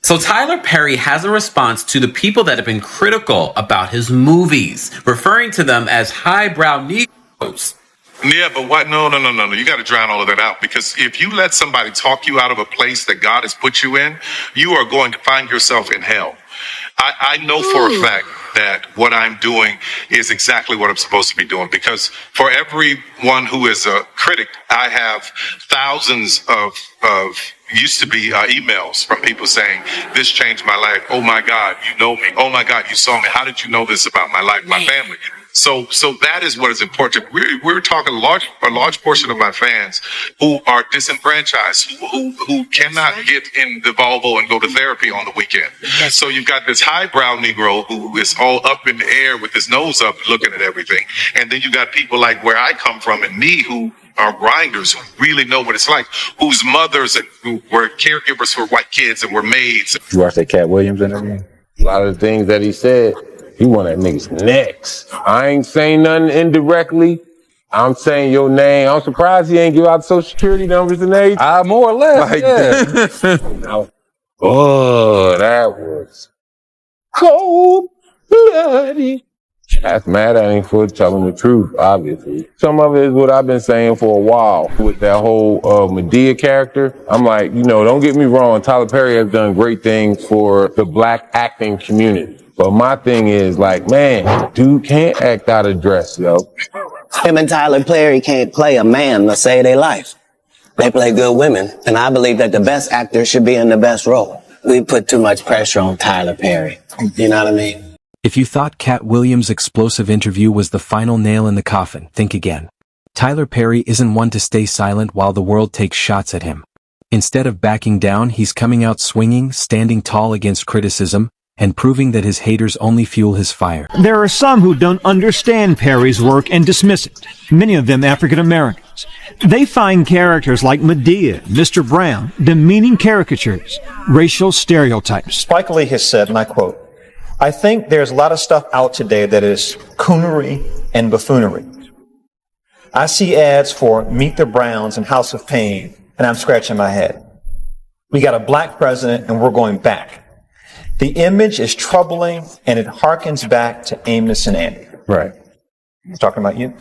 So Tyler Perry has a response to the people that have been critical about his movies, referring to them as highbrow Negroes. Yeah, but what? No. You got to drown all of that out, because if you let somebody talk you out of a place that God has put you in, you are going to find yourself in hell. I know for a fact that what I'm doing is exactly what I'm supposed to be doing, because for everyone who is a critic, I have thousands of used to be emails from people saying, this changed my life. Oh my God, you know me. Oh my God, you saw me. How did you know this about my life, my family? So that is what is important. We're talking a large portion of my fans who are disenfranchised, who cannot get in the Volvo and go to therapy on the weekend. So you've got this highbrow Negro who is all up in the air with his nose up looking at everything. And then you got people like where I come from and me who are grinders, who really know what it's like, whose mothers who were caregivers for white kids and were maids. You watch that Katt Williams interview? A lot of the things that he said, he want that nigga's next. I ain't saying nothing indirectly. I'm saying your name. I'm surprised he ain't give out Social Security numbers and age. More or less, like yeah. That. Oh, that was cold-blooded. That's mad at him for telling the truth, obviously. Some of it is what I've been saying for a while with that whole Medea character. I'm like, don't get me wrong, Tyler Perry has done great things for the black acting community. But my thing is like, man, dude can't act out of dress, yo. Him and Tyler Perry can't play a man to save their life. They play good women, and I believe that the best actor should be in the best role. We put too much pressure on Tyler Perry. You know what I mean? If you thought Katt Williams' explosive interview was the final nail in the coffin, think again. Tyler Perry isn't one to stay silent while the world takes shots at him. Instead of backing down, he's coming out swinging, standing tall against criticism, and proving that his haters only fuel his fire. There are some who don't understand Perry's work and dismiss it, many of them African Americans. They find characters like Medea, Mr. Brown, demeaning caricatures, racial stereotypes. Spike Lee has said, and I quote, "I think there's a lot of stuff out today that is coonery and buffoonery. I see ads for Meet the Browns and House of Pain, and I'm scratching my head. We got a black president, and we're going back. The image is troubling, and it harkens back to Amos and Andy." Right. He's talking about you.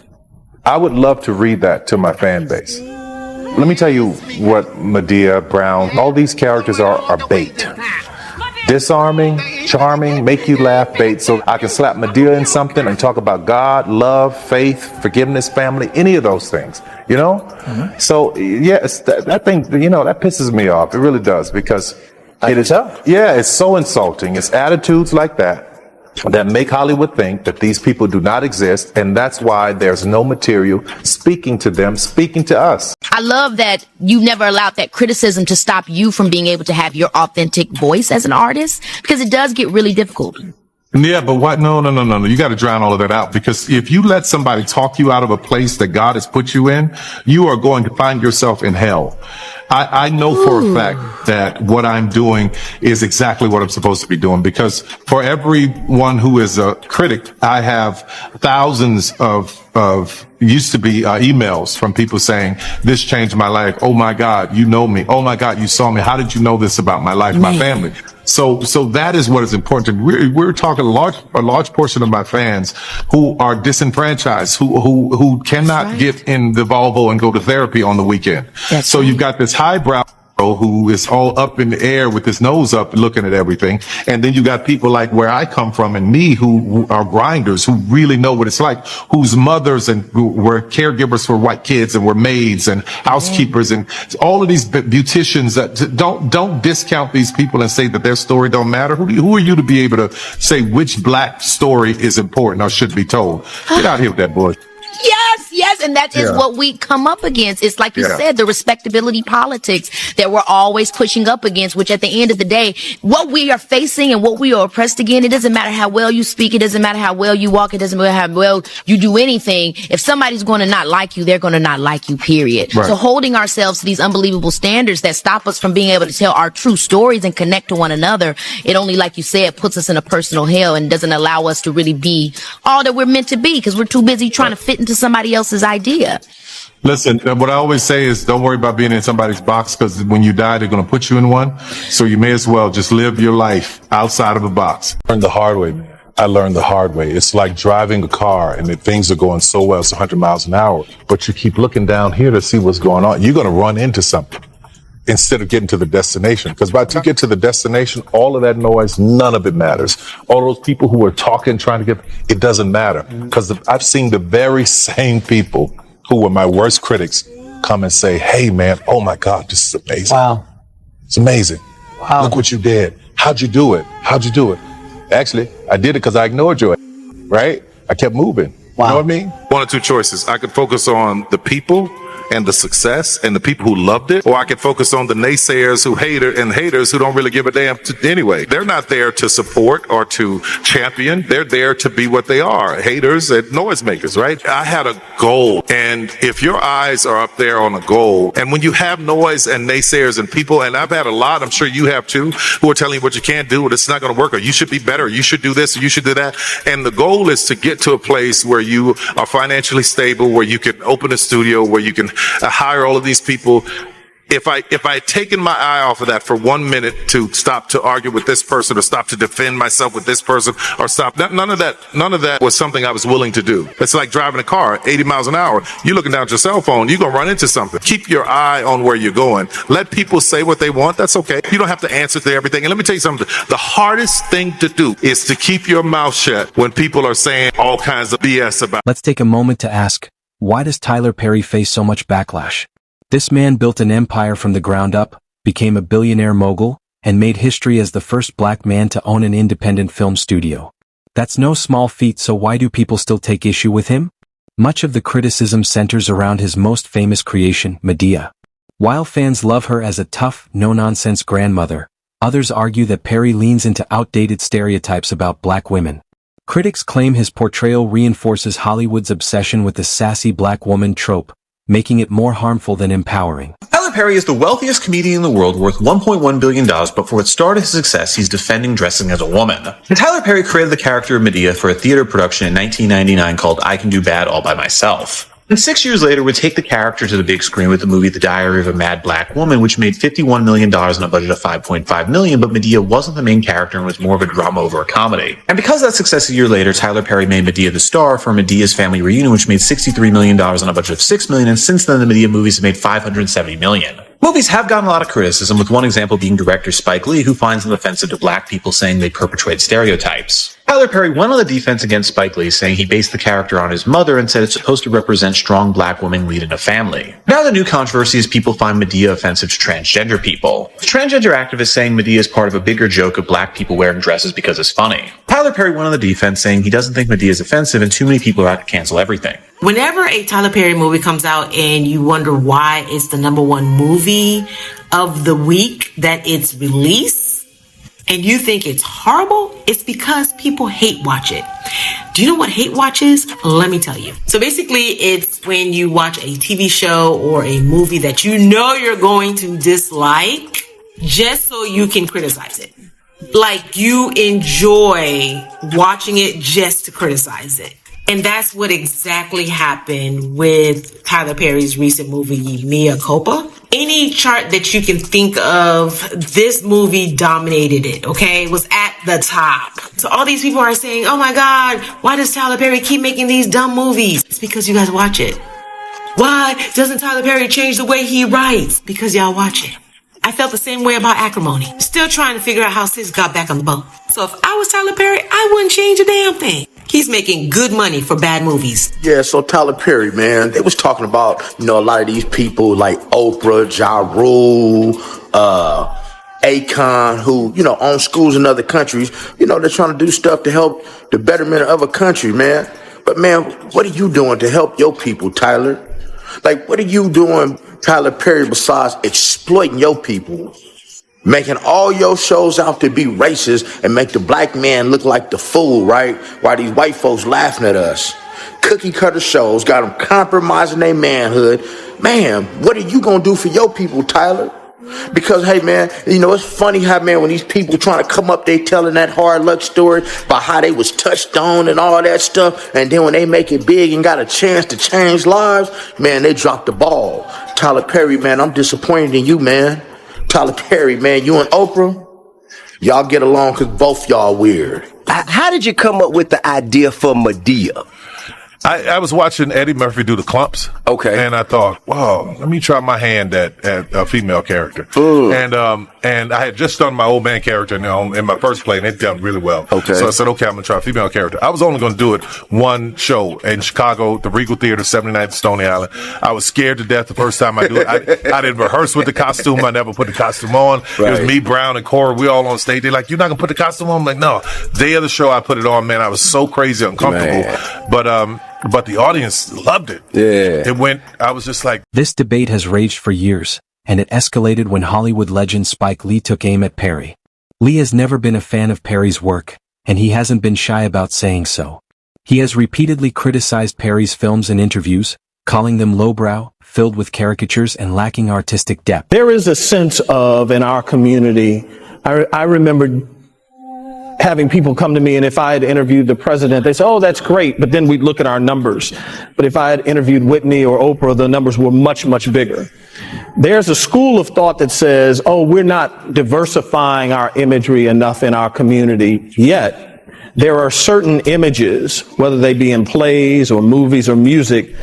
I would love to read that to my fan base. Let me tell you what Medea, Brown, all these characters are bait. Disarming, charming, make you laugh bait. So I can slap Medea in something and talk about God, love, faith, forgiveness, family, any of those things, Mm-hmm. So, yes, that thing, that pisses me off. It really does, because it's so insulting. It's attitudes like that make Hollywood think that these people do not exist, and that's why there's no material speaking to them, speaking to us. I love that you never allowed that criticism to stop you from being able to have your authentic voice as an artist, because it does get really difficult. Yeah, but what? No. You got to drown all of that out, because if you let somebody talk you out of a place that God has put you in, you are going to find yourself in hell. I know for a fact that what I'm doing is exactly what I'm supposed to be doing, because for everyone who is a critic, I have thousands of used to be emails from people saying, this changed my life. Oh my God, you know me. Oh my God, you saw me. How did you know this about my life, my family? So that is what is important. We're talking a large portion of my fans who are disenfranchised, who cannot get in the Volvo and go to therapy on the weekend. So you've got this highbrow who is all up in the air with his nose up looking at everything. And then you got people like where I come from and me who are grinders, who really know what it's like, whose mothers and who were caregivers for white kids and were maids and housekeepers and all of these beauticians that don't discount these people and say that their story don't matter. Who are you to be able to say which black story is important or should be told? Get out here with that bullshit. Yes, and that is what we come up against. It's like you said, the respectability politics that we're always pushing up against, which at the end of the day, what we are facing and what we are oppressed again, it doesn't matter how well you speak, it doesn't matter how well you walk, it doesn't matter how well you do anything. If somebody's going to not like you, they're going to not like you, period. So holding ourselves to these unbelievable standards that stop us from being able to tell our true stories and connect to one another, it only, like you said, puts us in a personal hell and doesn't allow us to really be all that we're meant to be, because we're too busy trying to fit into somebody else's idea. Listen, what I always say is don't worry about being in somebody's box, because when you die, they're going to put you in one. So you may as well just live your life outside of a box. Learned the hard way, man. I learned the hard way. It's like driving a car and things are going so well, it's 100 miles an hour, but you keep looking down here to see what's going on. You're going to run into something instead of getting to the destination. Because by the time you get to the destination, all of that noise, none of it matters. All those people who are talking, trying to it doesn't matter. Because I've seen the very same people who were my worst critics come and say, hey man, oh my God, this is amazing. Wow. It's amazing. Wow. Look what you did. How'd you do it? How'd you do it? Actually, I did it because I ignored you, right? I kept moving. Wow. You know what I mean? One of two choices. I could focus on the people and the success and the people who loved it, or I could focus on the naysayers who hate it and haters who don't really give a damn anyway. They're not there to support or to champion. They're there to be what they are, haters and noisemakers, right? I had a goal, and if your eyes are up there on a goal, and when you have noise and naysayers and people, and I've had a lot, I'm sure you have too, who are telling you what you can't do, or it's not going to work, or you should be better, or you should do this, or you should do that. And the goal is to get to a place where you are financially stable, where you can open a studio, where you can hire all of these people. If I had taken my eye off of that for 1 minute to stop to argue with this person, or stop to defend myself with this person, or stop, none of that was something I was willing to do. It's like driving a car 80 miles an hour. You're looking down at your cell phone, you're going to run into something. Keep your eye on where you're going. Let people say what they want. That's okay. You don't have to answer to everything. And let me tell you something. The hardest thing to do is to keep your mouth shut when people are saying all kinds of BS about. Let's take a moment to ask, why does Tyler Perry face so much backlash? This man built an empire from the ground up, became a billionaire mogul, and made history as the first black man to own an independent film studio. That's no small feat, so why do people still take issue with him? Much of the criticism centers around his most famous creation, Madea. While fans love her as a tough, no-nonsense grandmother, others argue that Perry leans into outdated stereotypes about black women. Critics claim his portrayal reinforces Hollywood's obsession with the sassy black woman trope, making it more harmful than empowering. Tyler Perry is the wealthiest comedian in the world, worth $1.1 billion, but for its start of his success, he's defending dressing as a woman. And Tyler Perry created the character of Madea for a theater production in 1999 called I Can Do Bad All by Myself. And 6 years later would take the character to the big screen with the movie The Diary of a Mad Black Woman, which made $51 million on a budget of $5.5 million, but Madea wasn't the main character and was more of a drama over a comedy. And because of that success a year later, Tyler Perry made Madea the star for Medea's Family Reunion, which made $63 million on a budget of $6 million, and since then the Madea movies have made $570 million. Movies have gotten a lot of criticism, with one example being director Spike Lee, who finds them offensive to black people, saying they perpetuate stereotypes. Tyler Perry went on the defense against Spike Lee, saying he based the character on his mother and said it's supposed to represent strong black women leading a family. Now the new controversy is people find Madea offensive to transgender people. The transgender activist saying Madea is part of a bigger joke of black people wearing dresses because it's funny. Tyler Perry went on the defense, saying he doesn't think Madea is offensive and too many people are out to cancel everything. Whenever a Tyler Perry movie comes out and you wonder why it's the #1 movie of the week that it's released, and you think it's horrible, it's because people hate watch it. Do you know what hate watch is? Let me tell you. So basically, it's when you watch a TV show or a movie that you know you're going to dislike just so you can criticize it. Like you enjoy watching it just to criticize it. And that's what exactly happened with Tyler Perry's recent movie, Mea Culpa. Any chart that you can think of, this movie dominated it, okay? It was at the top. So all these people are saying, oh my God, why does Tyler Perry keep making these dumb movies? It's because you guys watch it. Why doesn't Tyler Perry change the way he writes? Because y'all watch it. I felt the same way about Acrimony. Still trying to figure out how Sis got back on the boat. So if I was Tyler Perry, I wouldn't change a damn thing. He's making good money for bad movies. Yeah, so Tyler Perry, man, they was talking about, a lot of these people like Oprah, Ja Rule, Akon, who, own schools in other countries. They're trying to do stuff to help the betterment of a country, man. But, man, what are you doing to help your people, Tyler? Like, what are you doing, Tyler Perry, besides exploiting your people? Making all your shows out to be racist and make the black man look like the fool, right? While these white folks laughing at us. Cookie cutter shows, got them compromising their manhood. Man, what are you going to do for your people, Tyler? Because, hey, man, you know, it's funny how, man, when these people trying to come up, they telling that hard luck story about how they was touched on and all that stuff. And then when they make it big and got a chance to change lives, man, they drop the ball. Tyler Perry, man, I'm disappointed in you, man. Tyler Perry, man, you and Oprah, y'all get along because both y'all weird. How did you come up with the idea for Madea? I was watching Eddie Murphy do the clumps. Okay. And I thought, wow, let me try my hand at a female character. And I had just done my old man character in my first play, and it done really well. Okay. So I said, okay, I'm going to try a female character. I was only going to do it one show in Chicago, the Regal Theater, 79th Stony Island. I was scared to death the first time I do it. I didn't rehearse with the costume. I never put the costume on. Right. It was me, Brown, and Cora. We all on stage. They're like, you're not going to put the costume on? I'm like, no. Day of the show, I put it on, man. I was so crazy uncomfortable. Man. But the audience loved it. Yeah. I was just like... This debate has raged for years, and it escalated when Hollywood legend Spike Lee took aim at Perry. Lee has never been a fan of Perry's work, and he hasn't been shy about saying so. He has repeatedly criticized Perry's films in interviews, calling them lowbrow, filled with caricatures, and lacking artistic depth. There is a sense of, in our community, I remember having people come to me, and if I had interviewed the president, they say, oh, that's great, but then we'd look at our numbers. But if I had interviewed Whitney or Oprah, the numbers were much, much bigger. There's a school of thought that says, oh, we're not diversifying our imagery enough in our community yet. There are certain images, whether they be in plays or movies or music,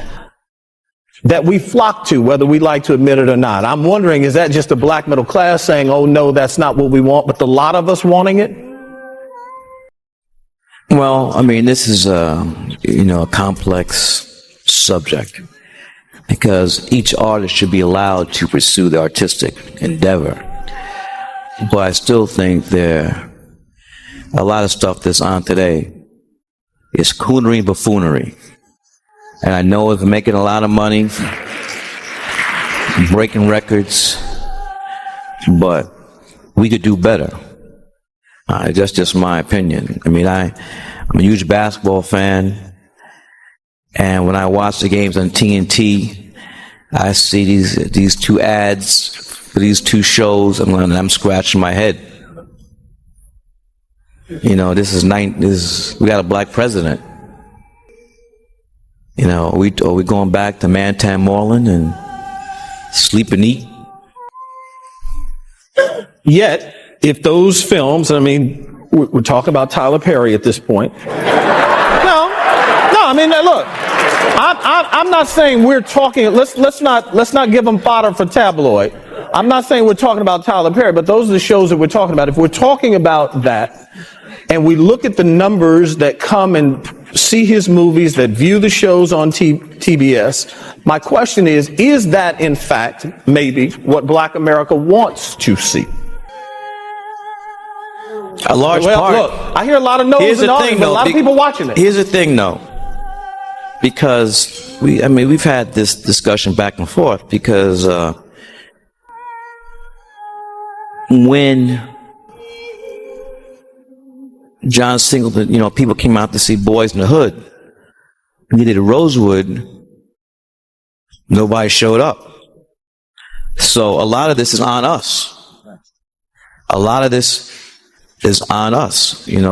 that we flock to, whether we like to admit it or not. I'm wondering, is that just the black middle class saying, oh, no, that's not what we want, but the lot of us wanting it? Well, I mean, this is a complex subject because each artist should be allowed to pursue the artistic endeavor. But I still think a lot of stuff that's on today is coonery and buffoonery. And I know it's making a lot of money, breaking records, but we could do better. That's just my opinion. I mean, I'm a huge basketball fan, and when I watch the games on TNT, I see these two ads for these two shows, and I'm scratching my head. You know, we got a black president. You know, are we going back to Mantan Moreland and sleep and eat? Yet, if those films, I mean, we're talking about Tyler Perry at this point. No, I mean, look, I'm not saying we're talking, let's not give them fodder for tabloid. I'm not saying we're talking about Tyler Perry, but those are the shows that we're talking about. If we're talking about that, and we look at the numbers that come and see his movies, that view the shows on TBS, my question is that in fact maybe what Black America wants to see? A large part. Look, I hear a lot of no's and ahs, but a lot of people watching it. Here's the thing, though, because we've had this discussion back and forth because when John Singleton, people came out to see Boys in the Hood, and he did a Rosewood, nobody showed up. So a lot of this is on us. A lot of this is on us. You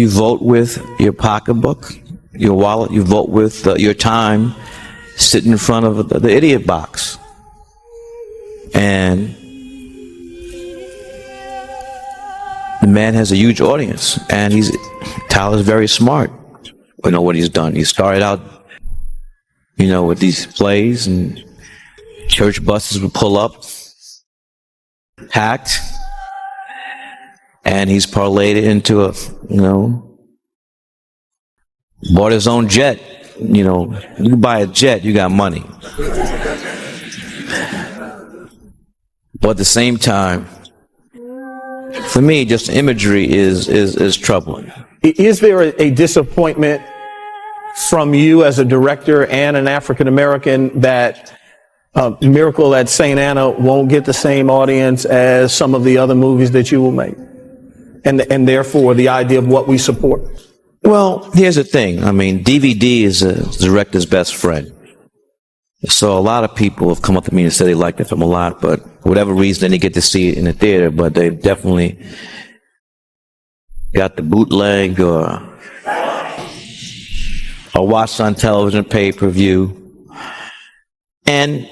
vote with your pocketbook, your wallet, you vote with your time, sitting in front of the idiot box. And the man has a huge audience, and Tyler's very smart. We know what he's done. He started out, with these plays, and church buses would pull up, packed, and he's parlayed it into bought his own jet. You buy a jet, you got money. But at the same time, for me, just imagery is troubling. Is there a disappointment from you as a director and an African American that Miracle at St. Anna won't get the same audience as some of the other movies that you will make? And therefore, the idea of what we support? Well, here's the thing. I mean, DVD is a director's best friend. So a lot of people have come up to me and said they like the film a lot, but for whatever reason, they didn't get to see it in the theater, but they definitely got the bootleg or watched on television, pay-per-view. And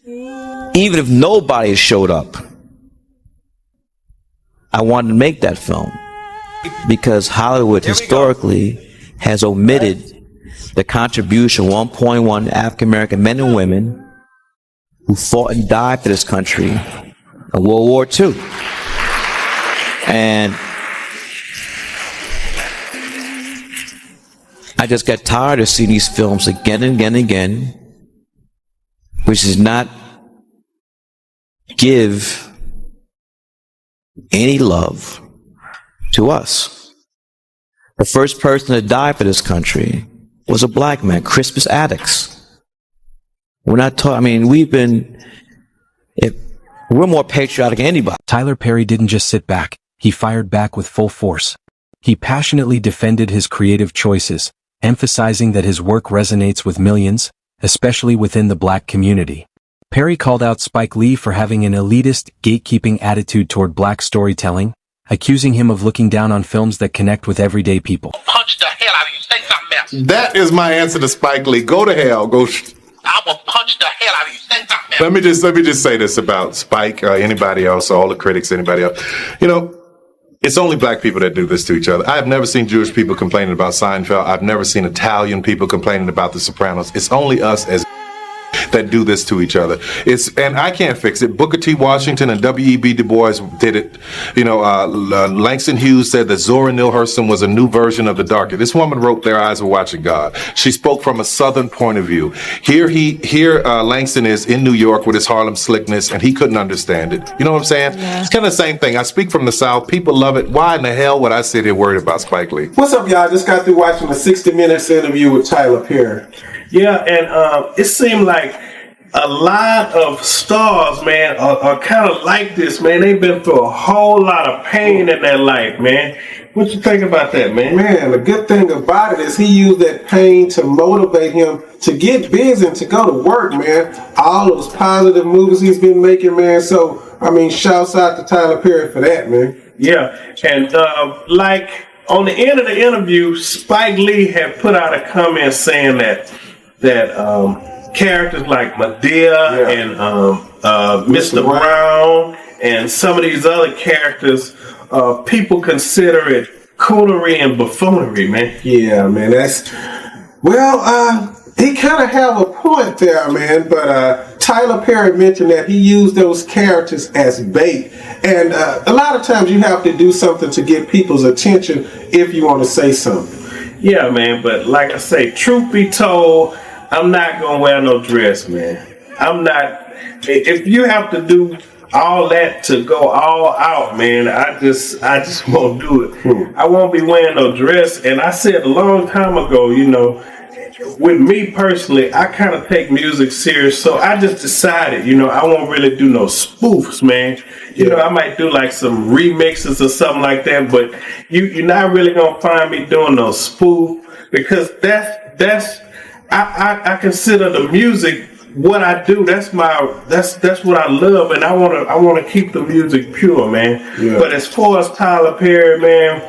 even if nobody showed up, I wanted to make that film because Hollywood historically has omitted the contribution of 1.1 African-American men and women who fought and died for this country in World War II. And I just got tired of seeing these films again and again and again, which does not give any love to us. The first person to die for this country was a black man, Crispus Attucks. We're not talking, I mean, we're more patriotic than anybody. Tyler Perry didn't just sit back, he fired back with full force. He passionately defended his creative choices, emphasizing that his work resonates with millions, especially within the black community. Perry called out Spike Lee for having an elitist, gatekeeping attitude toward black storytelling, accusing him of looking down on films that connect with everyday people. Punch the hell out of you. Say something else. That is my answer to Spike Lee. Go to hell. Go. I will punch the hell out of you. Say something else. Let me just say this about Spike, anybody else, all the critics, anybody else. You know, it's only black people that do this to each other. I have never seen Jewish people complaining about Seinfeld. I've never seen Italian people complaining about The Sopranos. It's only us as that do this to each other. And I can't fix it. Booker T. Washington and W.E.B. Du Bois did it. You know, Langston Hughes said that Zora Neale Hurston was a new version of the dark. This woman wrote Their Eyes Were Watching God. She spoke from a Southern point of view. Here Langston is in New York with his Harlem slickness, and he couldn't understand it. You know what I'm saying? Yeah. It's kind of the same thing. I speak from the South. People love it. Why in the hell would I sit here worried about Spike Lee? What's up, y'all? Just got through watching a 60 Minutes interview with Tyler Perry. Yeah, and it seemed like a lot of stars, man, are kind of like this, man. They've been through a whole lot of pain in their life, man. What you think about that, man? Man, the good thing about it is he used that pain to motivate him to get busy and to go to work, man. All those positive movies he's been making, man. So, I mean, shouts out to Tyler Perry for that, man. Yeah, and like on the end of the interview, Spike Lee had put out a comment saying that characters like Medea and Mr. Brown and some of these other characters, people consider it coonery and buffoonery, man. Yeah, man, he kind of have a point there, man, but Tyler Perry mentioned that he used those characters as bait, and a lot of times you have to do something to get people's attention if you want to say something. Yeah, man, but like I say, truth be told, I'm not gonna wear no dress, man. I'm not. If you have to do all that to go all out, man, I just won't do it. I won't be wearing no dress. And I said a long time ago, you know, with me personally, I kind of take music serious. So I just decided, you know, I won't really do no spoofs, man. You know, I might do like some remixes or something like that, but you're not really gonna find me doing no spoof, because that's I consider the music what I do. That's what I love, and I wanna keep the music pure, man. Yeah. But as far as Tyler Perry, man,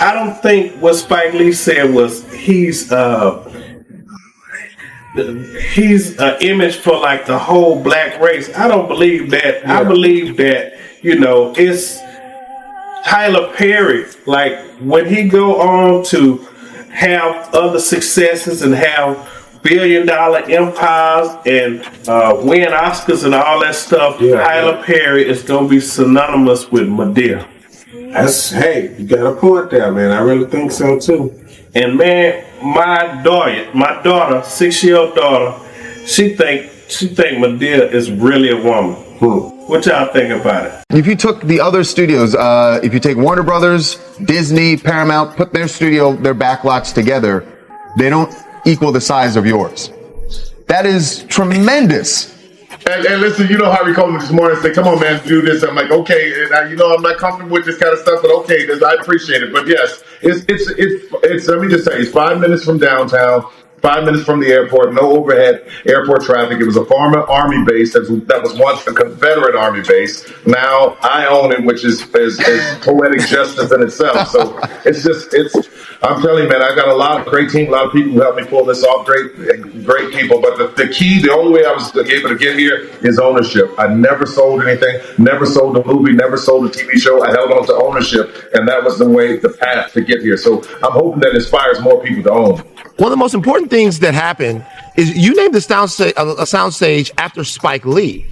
I don't think what Spike Lee said was he's an image for like the whole black race. I don't believe that. Yeah. I believe that, you know, it's Tyler Perry. Like when he go on to have other successes and have billion-dollar empires and win Oscars and all that stuff, Tyler Perry is gonna be synonymous with Medea. Hey, you got a point there, man. I really think so too. And man, my daughter, 6-year-old daughter, she think Medea is really a woman. What y'all think about it? If you took the other studios, if you take Warner Brothers, Disney, Paramount, put their backlots together, they don't equal the size of yours. That is tremendous. And listen, you know how we called me this morning and say, come on, man, do this. I'm like, okay, and you know, I'm not comfortable with this kind of stuff, but okay, I appreciate it. But yes, it's let me just say, it's 5 minutes from downtown. 5 minutes from the airport, no overhead airport traffic. It was a former Army base that was once a Confederate Army base. Now I own it, which is poetic justice in itself. So I'm telling you, man, I got a lot of great team, a lot of people who helped me pull this off, great people. But the key, the only way I was able to get here is ownership. I never sold anything, never sold a movie, never sold a TV show. I held on to ownership, and that was the path to get here. So I'm hoping that inspires more people to own. One of the most important things that happened is you named the soundstage after Spike Lee.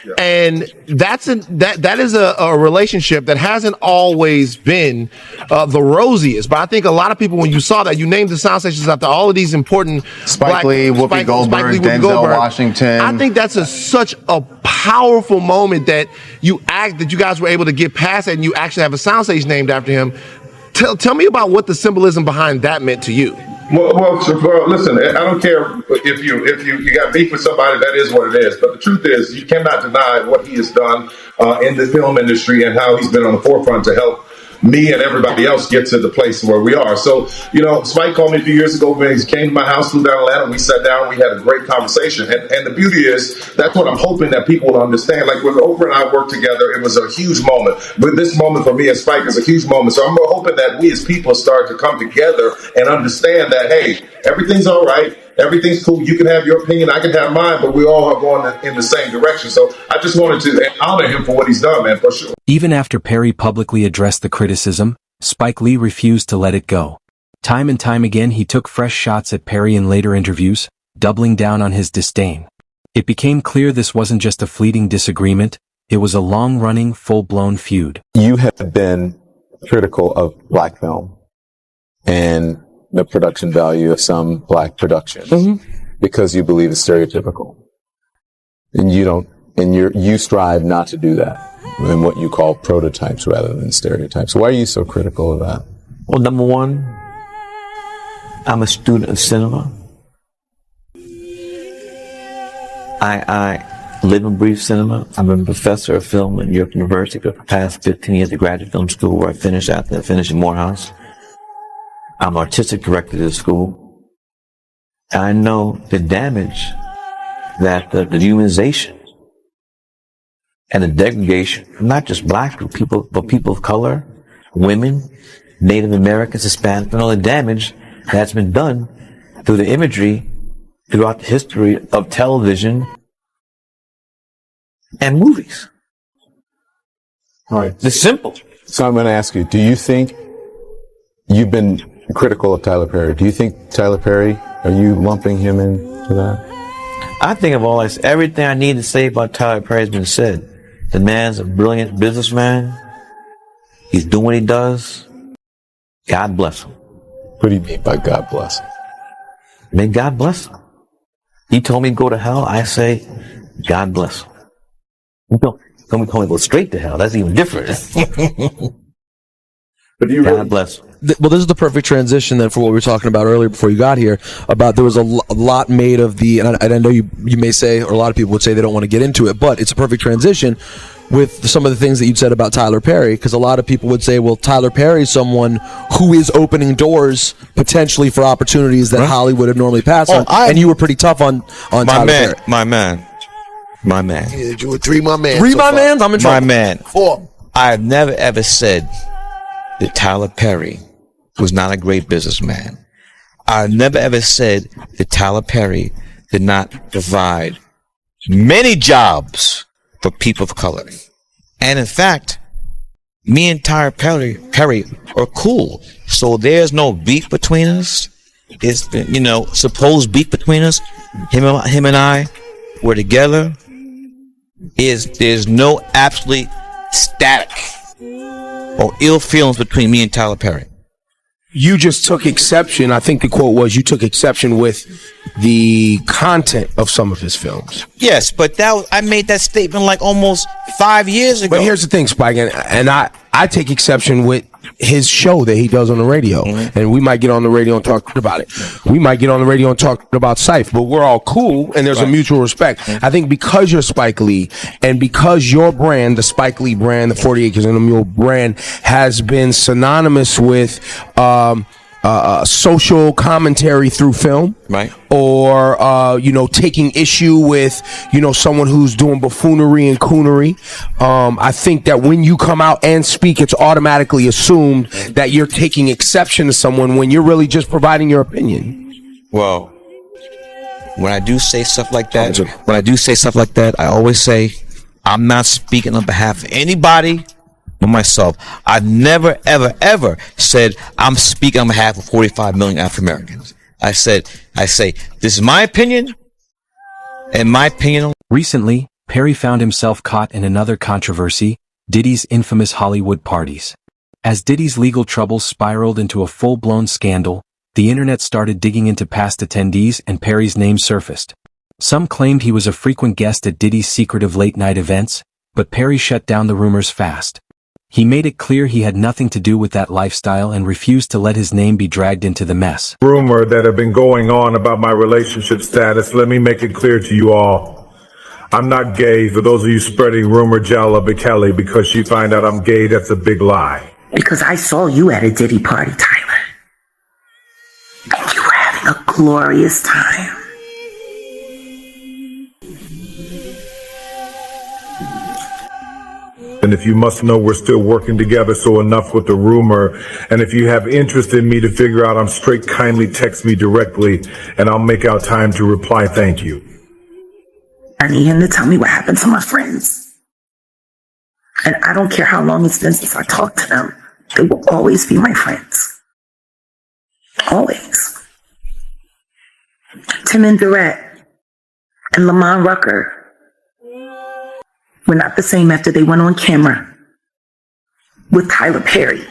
Yeah. And that is a relationship that hasn't always been the rosiest. But I think a lot of people, when you saw that, you named the soundstations after all of these important Spike Lee, Whoopi Goldberg, Denzel Washington. I think that's such a powerful moment that you guys were able to get past that, and you actually have a soundstage named after him. Tell me about what the symbolism behind that meant to you. Well, listen, I don't care if you got beef with somebody, that is what it is. But the truth is, you cannot deny what he has done in the film industry and how he's been on the forefront to help me and everybody else get to the place where we are. So, Spike called me a few years ago when he came to my house, flew down to Atlanta, we sat down, we had a great conversation. And the beauty is, that's what I'm hoping that people will understand. Like when Oprah and I worked together, it was a huge moment. But this moment for me and Spike is a huge moment. So I'm hoping that we as people start to come together and understand that, hey, everything's all right. Everything's cool. You can have your opinion. I can have mine, but we all are going in the same direction. So I just wanted to honor him for what he's done, man, for sure. Even after Perry publicly addressed the criticism, Spike Lee refused to let it go. Time and time again, he took fresh shots at Perry in later interviews, doubling down on his disdain. It became clear this wasn't just a fleeting disagreement, it was a long-running, full-blown feud. You have been critical of black film and the production value of some black productions because you believe it's stereotypical. And you strive not to do that in what you call prototypes rather than stereotypes. Why are you so critical of that? Well, number one, I'm a student of cinema. I live and breathe cinema. I'm a professor of film at York University for the past 15 years at graduate film school, where I finished after finishing Morehouse. I'm artistic director of the school. And I know the damage that the dehumanization and the degradation, not just black people, but people of color, women, Native Americans, Hispanics, and all the damage that's been done through the imagery throughout the history of television and movies. All right. It's simple. So I'm going to ask you, do you think you've been critical of Tyler Perry? Do you think Tyler Perry, are you lumping him into that? I think of everything I need to say about Tyler Perry has been said. The man's a brilliant businessman. He's doing what he does. God bless him. What do you mean by God bless him? May God bless him. He told me to go to hell. I say, God bless him. He told me to go straight to hell. That's even different. But God bless him. Well, this is the perfect transition then for what we were talking about earlier before you got here, about there was a lot made of the, and I know you may say, or a lot of people would say they don't want to get into it, but it's a perfect transition with some of the things that you'd said about Tyler Perry, because a lot of people would say, well, Tyler Perry is someone who is opening doors potentially for opportunities that Hollywood would normally pass on, and you were pretty tough on Tyler Perry. My man. Yeah, you were three my man. Three my mans? I'm in trouble. My man. Four. I've never ever said that Tyler Perry was not a great businessman. I've never ever said that Tyler Perry did not provide many jobs for people of color. And in fact, me and Tyler Perry are cool. So there's no beef between us. It's, supposed beef between us. Him and I were together. There's no absolute static or ill feelings between me and Tyler Perry. You just took exception. I think the quote was, you took exception with the content of some of his films. Yes, but I made that statement like almost 5 years ago. But here's the thing, Spike, and I take exception with his show that he does on the radio. And we might get on the radio and talk about it. We might get on the radio and talk about Syph, but we're all cool and there's a mutual respect. I think because you're Spike Lee and because your brand, the Spike Lee brand, the 40 Acres and a Mule brand, has been synonymous with social commentary through film, right? Or taking issue with someone who's doing buffoonery and coonery. I think that when you come out and speak, it's automatically assumed that you're taking exception to someone when you're really just providing your opinion. Well, when I do say stuff like that, I always say I'm not speaking on behalf of anybody but myself. I've never, ever, ever said I'm speaking on behalf of 45 million African Americans. I say, this is my opinion, and my opinion. Recently, Perry found himself caught in another controversy, Diddy's infamous Hollywood parties. As Diddy's legal troubles spiraled into a full-blown scandal, the internet started digging into past attendees and Perry's name surfaced. Some claimed he was a frequent guest at Diddy's secretive late-night events, but Perry shut down the rumors fast. He made it clear he had nothing to do with that lifestyle and refused to let his name be dragged into the mess. Rumor that have been going on about my relationship status, let me make it clear to you all. I'm not gay. For those of you spreading rumor Jalla Kelly because you find out I'm gay, that's a big lie. Because I saw you at a Diddy party, Tyler. And you were having a glorious time. And if you must know, we're still working together, so enough with the rumor. And if you have interest in me to figure out I'm straight, kindly text me directly, and I'll make out time to reply thank you. I need him to tell me what happened to my friends. And I don't care how long it's been since I talked to them. They will always be my friends. Always. Tim and Durrett and Lamont Rucker were not the same after they went on camera with Tyler Perry.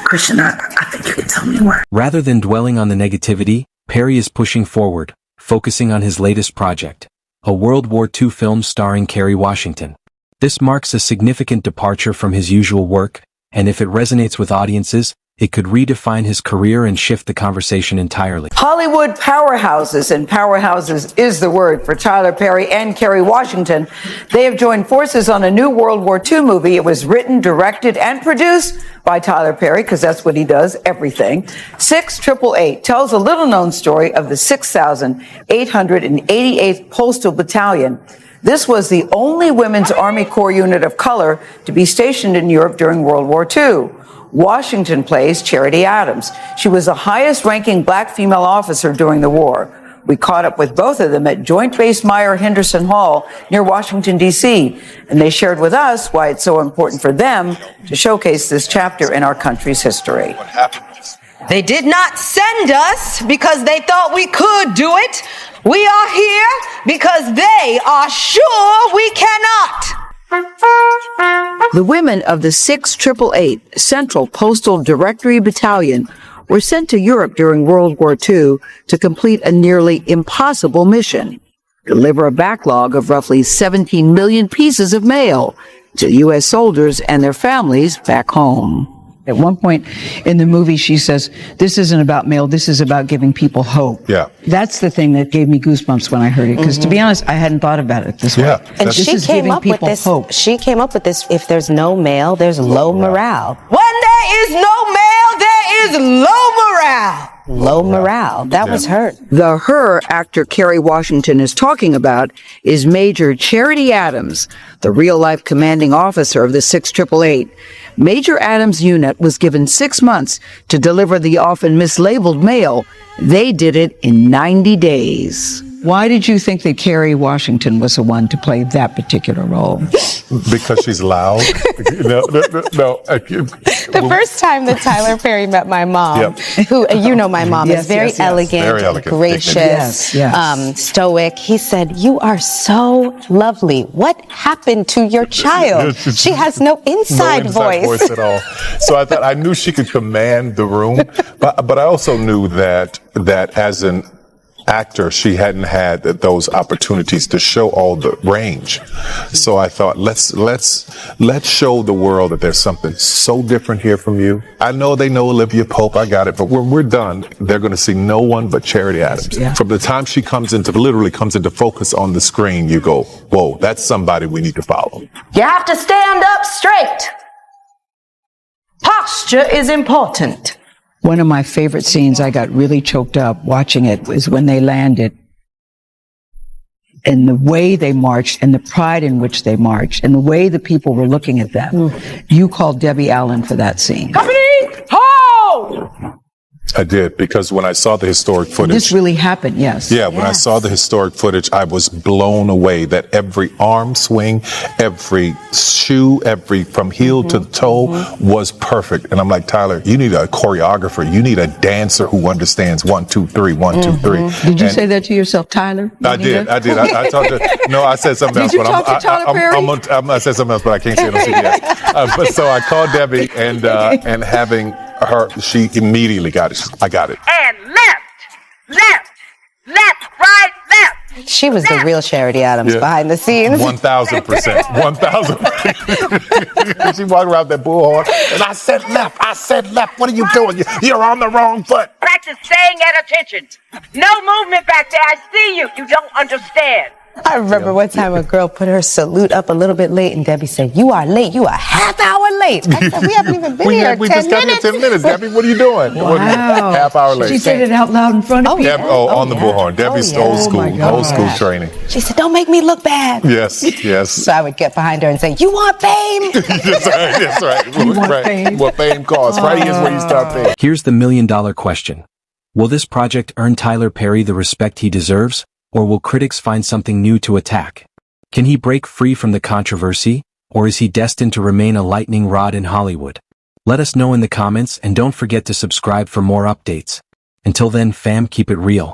Christian, I think you can tell me more. Rather than dwelling on the negativity, Perry is pushing forward, focusing on his latest project, a World War II film starring Kerry Washington. This marks a significant departure from his usual work, and if it resonates with audiences, it could redefine his career and shift the conversation entirely. Hollywood powerhouses, and powerhouses is the word for Tyler Perry and Kerry Washington. They have joined forces on a new World War II movie. It was written, directed, and produced by Tyler Perry, because that's what he does, everything. 6888 tells a little-known story of the 6,888th Postal Battalion. This was the only women's Army Corps unit of color to be stationed in Europe during World War II. Washington plays Charity Adams. She was the highest-ranking black female officer during the war. We caught up with both of them at Joint Base Meyer-Henderson Hall near Washington, D.C., and they shared with us why it's so important for them to showcase this chapter in our country's history. They did not send us because they thought we could do it. We are here because they are sure we cannot. The women of the 6888 Central Postal Directory Battalion were sent to Europe during World War II to complete a nearly impossible mission: deliver a backlog of roughly 17 million pieces of mail to U.S. soldiers and their families back home. At one point in the movie, she says, "This isn't about mail, this is about giving people hope." Yeah. That's the thing that gave me goosebumps when I heard it, because to be honest, I hadn't thought about it this way. And This she is came giving up with people this. hope. She came up with this. If there's no mail, there's low morale. When there is no mail, there is low morale. Low morale. That was her. The her actor Kerry Washington is talking about is Major Charity Adams, the real-life commanding officer of the 6888. Major Adams' unit was given 6 months to deliver the often mislabeled mail. They did it in 90 days. Why did you think that Kerry Washington was the one to play that particular role? Because she's loud. The first time that Tyler Perry met my mom, who you know my mom is very elegant, gracious, stoic. He said, "You are so lovely. What happened to your child? She has no inside voice at all." So I knew she could command the room, but I also knew that as an actor, she hadn't had those opportunities to show all the range. So I thought, let's show the world that there's something so different here from you. I know they know Olivia Pope, I got it, but when we're done, they're going to see no one but Charity Adams. From the time she literally comes into focus on the screen, you go, whoa, that's somebody we need to follow. You have to stand up straight. Posture is important. One of my favorite scenes, I got really choked up watching it, was when they landed. And the way they marched and the pride in which they marched and the way the people were looking at them. You called Debbie Allen for that scene. Company, hold! I did, because when I saw the historic footage. This really happened, yes. Yeah, when I saw the historic footage, I was blown away that every arm swing, every shoe, from heel to toe was perfect. And I'm like, Tyler, you need a choreographer. You need a dancer who understands 1, 2, 3, 1, 2, 3. Did you say that to yourself, Tyler? I did. I talked to, no, I said something else. Did you talk to Tyler Perry? I said something else, but I can't say it on CBS. But so I called Debbie and having her, she immediately got it. I got it. And left, right, left. She was the real Charity Adams behind the scenes. 1,000%. 1,000%. She walked around that bullhorn, and I said left. What are you doing? You're on the wrong foot. Practice staying at attention. No movement back there. I see you. You don't understand. I remember one time a girl put her salute up a little bit late, and Debbie said, "You are late. You are half hour late." I said, "We haven't even been here. We just got here 10 minutes. Debbie, what are you doing? Wow. Half hour late. She said it out loud in front of people. On the bullhorn. Debbie's old school training. She said, "Don't make me look bad." Yes. So I would get behind her and say, "You want fame?" That's right. What fame costs. Friday is where you start paying. Here's the $1 million question. Will this project earn Tyler Perry the respect he deserves? Or will critics find something new to attack? Can he break free from the controversy? Or is he destined to remain a lightning rod in Hollywood? Let us know in the comments, and don't forget to subscribe for more updates. Until then, fam, keep it real.